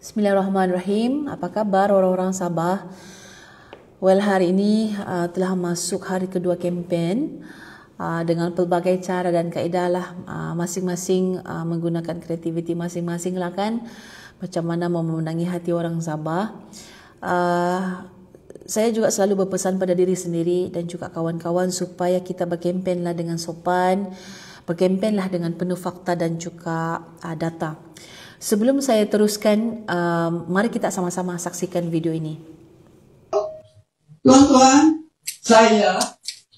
Bismillahirrahmanirrahim. Apa khabar orang-orang Sabah? Well, hari ini telah masuk hari kedua kempen dengan pelbagai cara dan kaedah lah, masing-masing menggunakan kreativiti masing-masing lah kan, macam mana mau memenangi hati orang Sabah. Saya juga selalu berpesan pada diri sendiri dan juga kawan-kawan supaya kita berkempen lah dengan sopan, berkempen lah dengan penuh fakta dan juga data. Sebelum saya teruskan, mari kita sama-sama saksikan video ini. Tuan-tuan, saya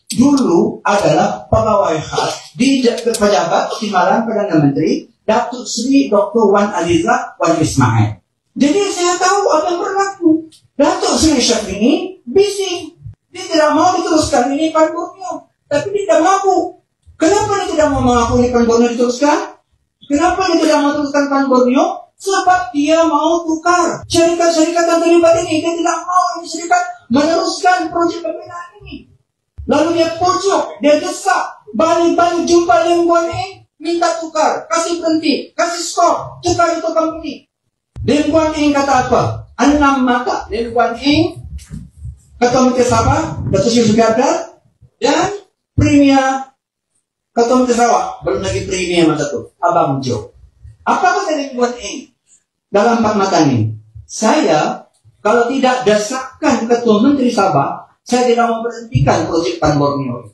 dulu adalah pegawai khas di pejabat timbalan Perdana Menteri Datuk Seri Dr. Wan Aliza Wan Ismail. Jadi saya tahu apa yang berlaku. Datuk Seri Syafrini busy. Dia tidak mau diteruskan ini Pan Borneo. Tapi dia tidak mampu. Kenapa dia tidak mau mengaku ini Pan Borneo diteruskan? Kenapa dia tidak mau teruskan Pan Borneo? Sebab dia mau tukar syarikat-syarikat yang terlibat ini. Dia tidak mau ini syarikat meneruskan projek pembinaan ini. Lalu dia pujuk, dia desak, balik-balik jumpa Lim Guan Eng, minta tukar, kasih berhenti, kasih stop, tukar itu company. Lim Guan Eng kata apa? 6 mata. Lim Guan Eng, Ketua Menteri Sabah, Datuk Seri Sugiharto, dan Premier Ketua Menteri Sarawak, belum lagi Premier masa itu, Abang Jo. Apa kata Lim Guan Eng dalam 4 mata ini? Saya, kalau tidak desakan Ketua Menteri Sabah, saya tidak mau berhentikan projek Pan Borneo.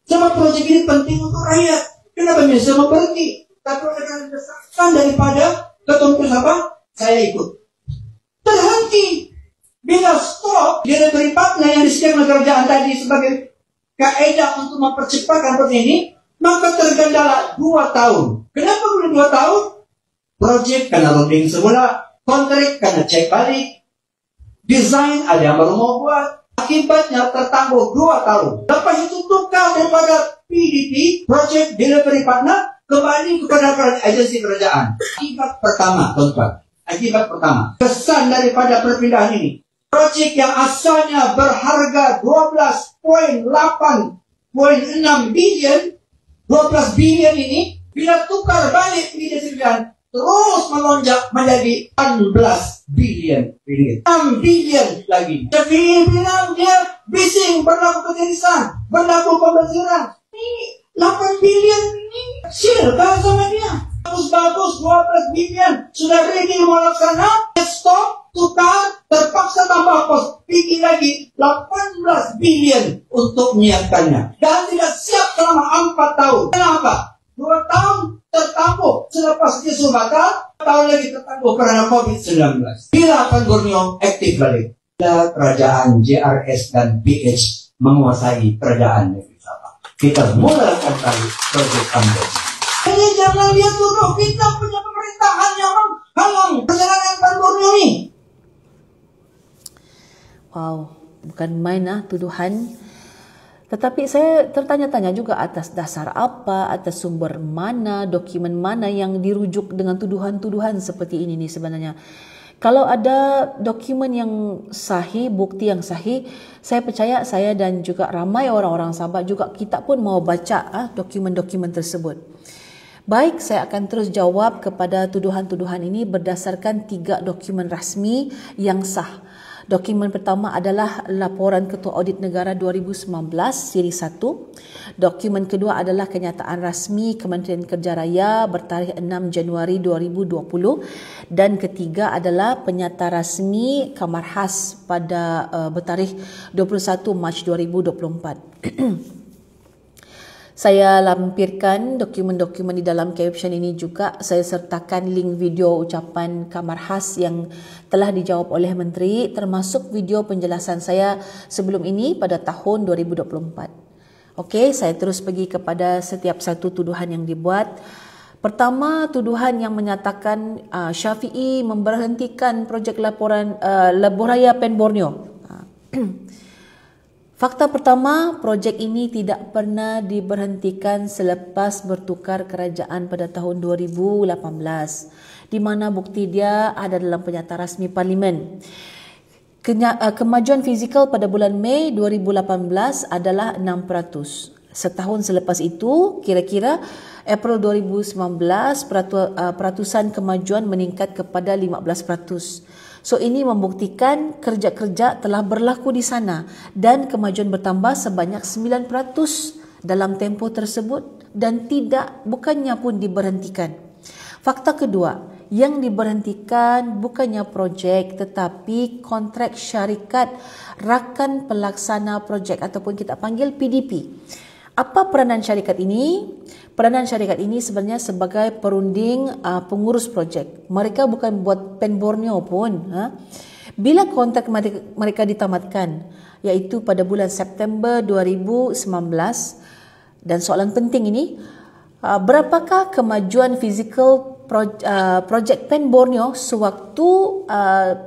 Sebab projek ini penting untuk rakyat. Kenapa bisa mau berhenti? Tapi oleh desakan daripada Ketua Menteri Sabah, saya ikut. Terhenti. Bila stop, dia diberi partner yang disediakan kerajaan tadi sebagai kaedah untuk mempercepatkan projek ini, maka tergendala 2 tahun. Kenapa boleh 2 tahun? Projek kena loading semula, kontrak kena cek balik, desain ada yang baru mau buat. Akibatnya tertangguh 2 tahun. Lepas itu tukar daripada PDP, Project Delivery Partner, kembali kepada agensi kerajaan. Akibat pertama, tuan-tuan. Akibat pertama. Kesan daripada perpindahan ini. Projek yang asalnya berharga 12.8.6 bilion, 12 bilion ini, bila tukar balik PDP, terus melonjak menjadi 16 bilion ringgit. 6 bilion lagi. Jadi bilang dia bising berlaku ketirisan, berlaku pembeziran. Ini 8 bilion ini silkan sama dia. Bagus-bagus 12 bilion sudah ready mau laksana. Stop, tukar, terpaksa tambah kos. Pergi lagi 18 bilion untuk menyiapkannya. Dan tidak siap selama 4 tahun. Kenapa? 2 tahun tertangguh selepas dia sumbatan, tahun lagi tertangguh karena COVID-19. Bila Pan Borneo aktif balik, bila kerajaan JRS dan PH menguasai kerajaan negeri Sabah, kita mulai kembali projek Pan Borneo. Jadi jangan lihat dulu kita punya pemerintahan yang menghalang perjalanan Pan Borneo ini. Wow, bukan main tuduhan. Tetapi saya tertanya-tanya juga atas dasar apa, atas sumber mana, dokumen mana yang dirujuk dengan tuduhan-tuduhan seperti ini nih sebenarnya. Kalau ada dokumen yang sahih, bukti yang sahih, saya percaya saya dan juga ramai orang-orang Sabah juga kita pun mau baca dokumen-dokumen tersebut. Baik, saya akan terus jawab kepada tuduhan-tuduhan ini berdasarkan 3 dokumen rasmi yang sah. Dokumen pertama adalah Laporan Ketua Audit Negara 2019 Siri 1. Dokumen kedua adalah Kenyataan Rasmi Kementerian Kerja Raya bertarikh 6 Januari 2020 dan ketiga adalah Penyata Rasmi Kamar Khas pada bertarikh 21 Mac 2024. Saya lampirkan dokumen-dokumen di dalam caption ini juga. Saya sertakan link video ucapan Kamar Khas yang telah dijawab oleh Menteri, termasuk video penjelasan saya sebelum ini pada tahun 2024. Okey, saya terus pergi kepada setiap satu tuduhan yang dibuat. Pertama, tuduhan yang menyatakan Syafiee memberhentikan projek Lebuhraya Pan Borneo. Fakta pertama, projek ini tidak pernah diberhentikan selepas bertukar kerajaan pada tahun 2018, di mana bukti dia ada dalam Penyata Rasmi Parlimen. Kemajuan fizikal pada bulan Mei 2018 adalah 6%. Setahun selepas itu, kira-kira April 2019, peratusan kemajuan meningkat kepada 15%. So ini membuktikan kerja-kerja telah berlaku di sana dan kemajuan bertambah sebanyak 9% dalam tempoh tersebut dan bukannya pun diberhentikan. Fakta kedua, yang diberhentikan bukannya projek tetapi kontrak syarikat rakan pelaksana projek ataupun kita panggil PDP. Apa peranan syarikat ini? Peranan syarikat ini sebenarnya sebagai perunding pengurus projek. Mereka bukan buat PEN Borneo pun. Bila kontrak mereka ditamatkan, iaitu pada bulan September 2019, dan soalan penting ini, berapakah kemajuan fizikal projek PEN Borneo sewaktu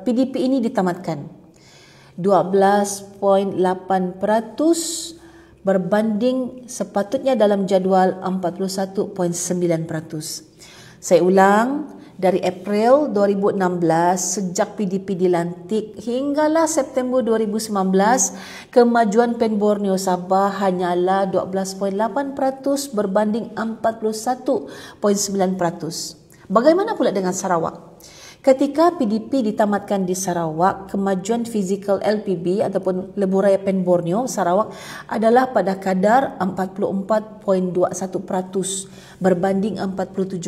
PDP ini ditamatkan? 12.8% berbanding sepatutnya dalam jadual 41.9%. Saya ulang, dari April 2016 sejak PDP dilantik hinggalah September 2019, kemajuan PEN Borneo Sabah hanyalah 12.8% berbanding 41.9%. Bagaimana pula dengan Sarawak? Ketika PDP ditamatkan di Sarawak, kemajuan fizikal LPB ataupun Lebuh Raya PEN Borneo Sarawak adalah pada kadar 44.21% berbanding 47%.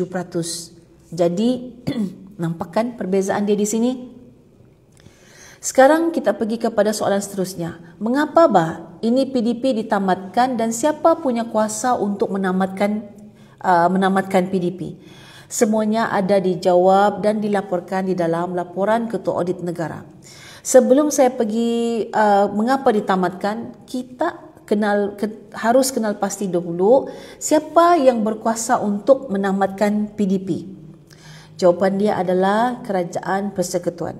Jadi, nampak kan perbezaan dia di sini? Sekarang kita pergi kepada soalan seterusnya. Mengapa ini PDP ditamatkan dan siapa punya kuasa untuk menamatkan PDP? Semuanya ada dijawab dan dilaporkan di dalam laporan Ketua Audit Negara. Sebelum saya pergi mengapa ditamatkan, kita harus kenal pasti dahulu siapa yang berkuasa untuk menamatkan PDP. Jawapan dia adalah Kerajaan Persekutuan.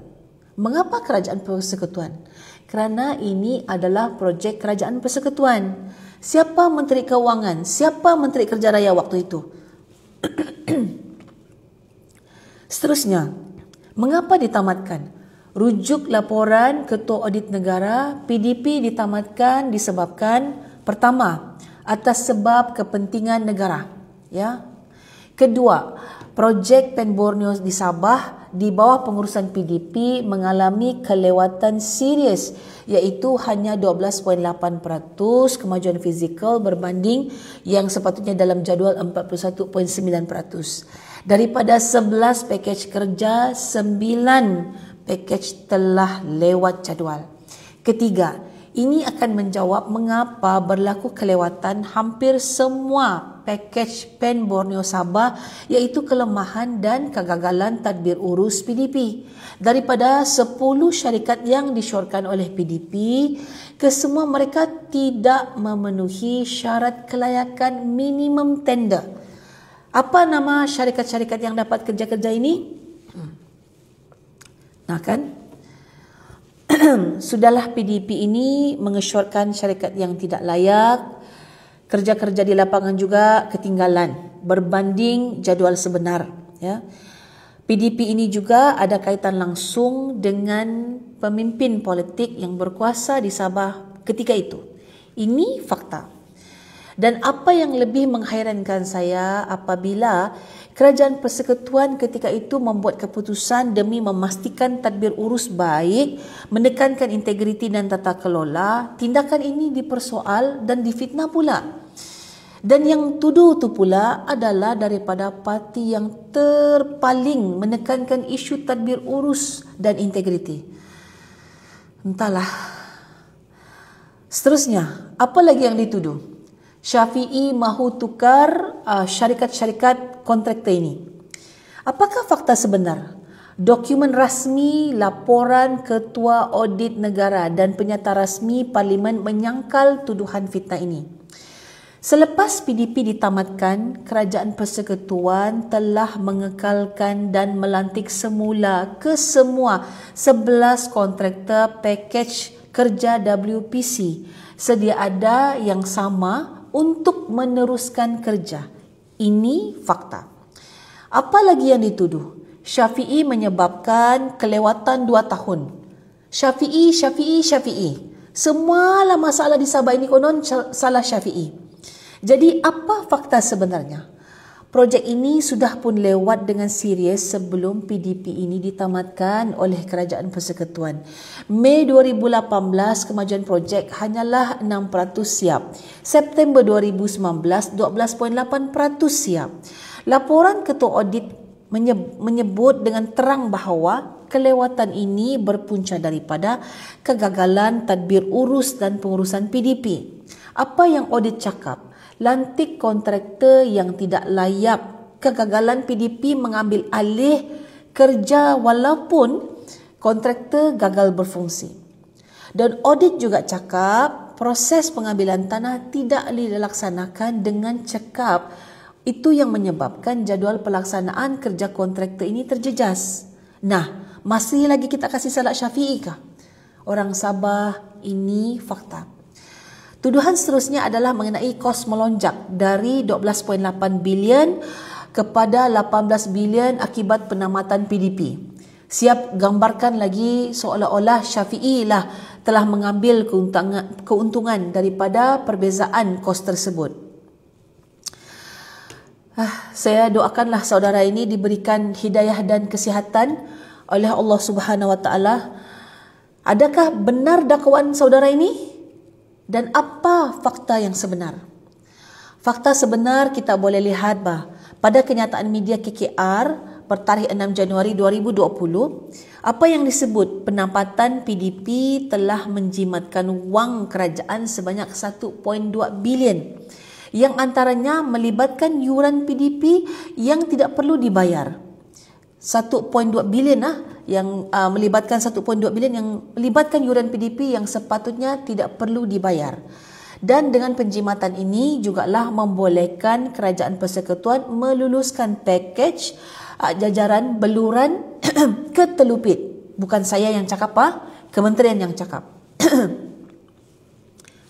Mengapa Kerajaan Persekutuan? Kerana ini adalah projek Kerajaan Persekutuan. Siapa Menteri Keuangan? Siapa Menteri Kerja Raya waktu itu? Seterusnya, mengapa ditamatkan? Rujuk laporan Ketua Audit Negara, PDP ditamatkan disebabkan pertama, atas sebab kepentingan negara, ya. Kedua, projek PEN Borneo di Sabah di bawah pengurusan PDP mengalami kelewatan serius, iaitu hanya 12.8% kemajuan fizikal berbanding yang sepatutnya dalam jadual 41.9%. Daripada 11 pakej kerja, 9 pakej telah lewat jadual. Ketiga, ini akan menjawab mengapa berlaku kelewatan hampir semua pakej PEN Borneo Sabah, iaitu kelemahan dan kegagalan tadbir urus PDP. Daripada 10 syarikat yang disyorkan oleh PDP, kesemua mereka tidak memenuhi syarat kelayakan minimum tender. Apa nama syarikat-syarikat yang dapat kerja-kerja ini? Nah kan? Sudahlah PDP ini mengesyorkan syarikat yang tidak layak, kerja-kerja di lapangan juga ketinggalan berbanding jadual sebenar. Ya. PDP ini juga ada kaitan langsung dengan pemimpin politik yang berkuasa di Sabah ketika itu. Ini fakta. Dan apa yang lebih menghairankan saya apabila Kerajaan Persekutuan ketika itu membuat keputusan demi memastikan tadbir urus baik, menekankan integriti dan tata kelola, tindakan ini dipersoal dan difitnah pula. Dan yang tuduh tu pula adalah daripada parti yang terpaling menekankan isu tadbir urus dan integriti. Entahlah. Seterusnya, apa lagi yang dituduh? Syafiee mahu tukar syarikat-syarikat kontraktor ini. Apakah fakta sebenar? Dokumen rasmi laporan Ketua Audit Negara dan penyata rasmi Parlimen menyangkal tuduhan fitnah ini. Selepas PDP ditamatkan, Kerajaan Persekutuan telah mengekalkan dan melantik semula kesemua 11 kontraktor pakej kerja WPC sedia ada yang sama untuk meneruskan kerja. Ini fakta. Apa lagi yang dituduh? Syafiee menyebabkan kelewatan 2 tahun. Syafiee. Semualah masalah di Sabah ini konon salah Syafiee. Jadi apa fakta sebenarnya? Projek ini sudah pun lewat dengan serius sebelum PDP ini ditamatkan oleh Kerajaan Persekutuan. Mei 2018, kemajuan projek hanyalah 6% siap. September 2019, 12.8% siap. Laporan Ketua Audit menyebut dengan terang bahawa kelewatan ini berpunca daripada kegagalan tadbir urus dan pengurusan PDP. Apa yang audit cakap? Lantik kontraktor yang tidak layak, kegagalan PDP mengambil alih kerja walaupun kontraktor gagal berfungsi. Dan audit juga cakap proses pengambilan tanah tidak dilaksanakan dengan cekap. Itu yang menyebabkan jadual pelaksanaan kerja kontraktor ini terjejas. Nah, masih lagi kita kasih salat Syafi'i kah? Orang Sabah, ini fakta. Tuduhan seterusnya adalah mengenai kos melonjak dari 12.8 bilion kepada 18 bilion akibat penamatan PDP. Siap gambarkan lagi seolah-olah Syafi'i lah telah mengambil keuntungan daripada perbezaan kos tersebut. Saya doakanlah saudara ini diberikan hidayah dan kesihatan oleh Allah Subhanahu Wa Taala. Adakah benar dakwaan saudara ini? Dan apa fakta yang sebenar? Fakta sebenar kita boleh lihat pada kenyataan media KKR bertarikh 6 Januari 2020, apa yang disebut penempatan PDP telah menjimatkan wang kerajaan sebanyak 1.2 bilion yang antaranya melibatkan yuran PDP yang tidak perlu dibayar. 1.2 bilion yang melibatkan 1.2 bilion yang melibatkan yuran PDP yang sepatutnya tidak perlu dibayar. Dan dengan penjimatan ini jugalah membolehkan Kerajaan Persekutuan meluluskan pakej jajaran beluran ke Telupit. Bukan saya yang cakap, Kementerian yang cakap.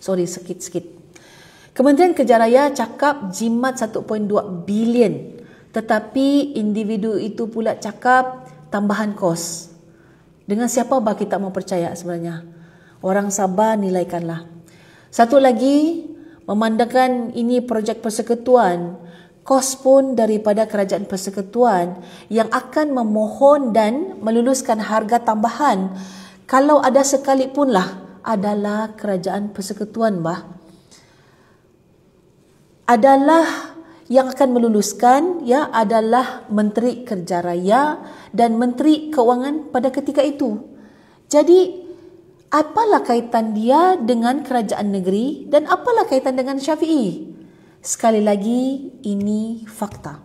Sorry, sikit-sikit. Kementerian Kerja Raya cakap jimat 1.2 bilion. Tetapi individu itu pula cakap tambahan kos. Dengan siapa kita mau percaya sebenarnya? Orang Sabah nilaikanlah. Satu lagi, memandangkan ini projek persekutuan, kos pun daripada Kerajaan Persekutuan yang akan memohon dan meluluskan harga tambahan kalau ada sekalipun adalah Kerajaan Persekutuan adalah yang akan meluluskan adalah Menteri Kerja Raya dan Menteri Keuangan pada ketika itu. Jadi apalah kaitan dia dengan kerajaan negeri dan apalah kaitan dengan Syafi'i? Sekali lagi, ini fakta.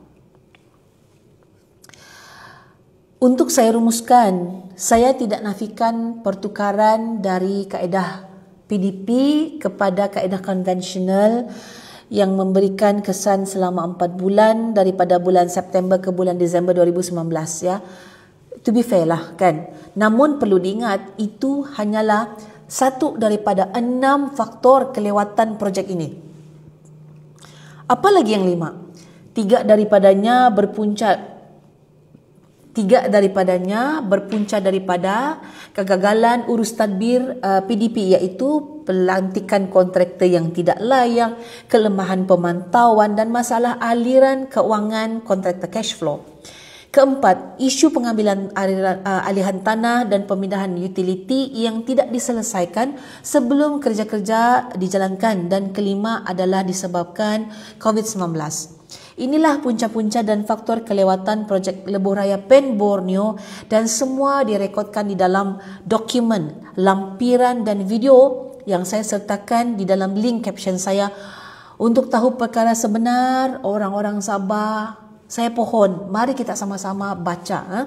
Untuk saya rumuskan, saya tidak nafikan pertukaran dari kaedah PDP kepada kaedah konvensional yang memberikan kesan selama 4 bulan daripada bulan September ke bulan Disember 2019 To be fair kan. Namun perlu diingat itu hanyalah satu daripada 6 faktor kelewatan projek ini. Apa lagi yang 5? 3 daripadanya berpunca daripada kegagalan urus tadbir PDP, iaitu pelantikan kontraktor yang tidak layak, kelemahan pemantauan dan masalah aliran keuangan kontraktor cash flow. Keempat, isu pengambilan alihan tanah dan pemindahan utility yang tidak diselesaikan sebelum kerja-kerja dijalankan. Dan kelima adalah disebabkan COVID-19. Inilah punca-punca dan faktor kelewatan projek Lebuh Raya Pen Borneo dan semua direkodkan di dalam dokumen, lampiran dan video yang saya sertakan di dalam link caption saya. Untuk tahu perkara sebenar, orang-orang Sabah, saya pohon, mari kita sama-sama baca.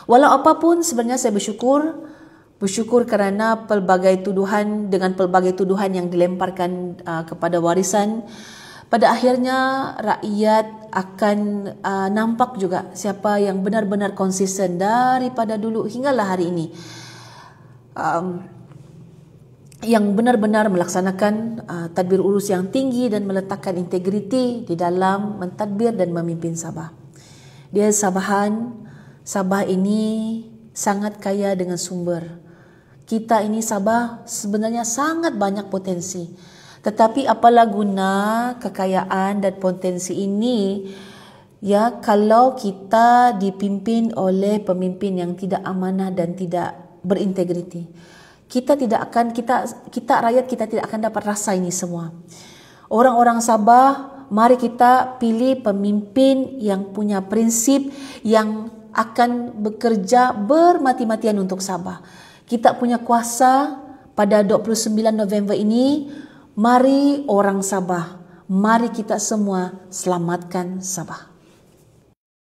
Walau apapun, sebenarnya saya bersyukur kerana pelbagai tuduhan yang dilemparkan kepada warisan. Pada akhirnya rakyat akan nampak juga siapa yang benar-benar konsisten daripada dulu hinggalah hari ini, yang benar-benar melaksanakan tadbir urus yang tinggi dan meletakkan integriti di dalam mentadbir dan memimpin Sabah. Dia Sabah ini sangat kaya dengan sumber. Kita ini Sabah sebenarnya sangat banyak potensi. Tetapi apalah guna kekayaan dan potensi ini ya kalau kita dipimpin oleh pemimpin yang tidak amanah dan tidak berintegriti. Kita rakyat kita tidak akan dapat rasa ini semua. Orang-orang Sabah, mari kita pilih pemimpin yang punya prinsip, yang akan bekerja bermati-matian untuk Sabah. Kita punya kuasa pada 29 November ini. Mari orang Sabah, mari kita semua selamatkan Sabah.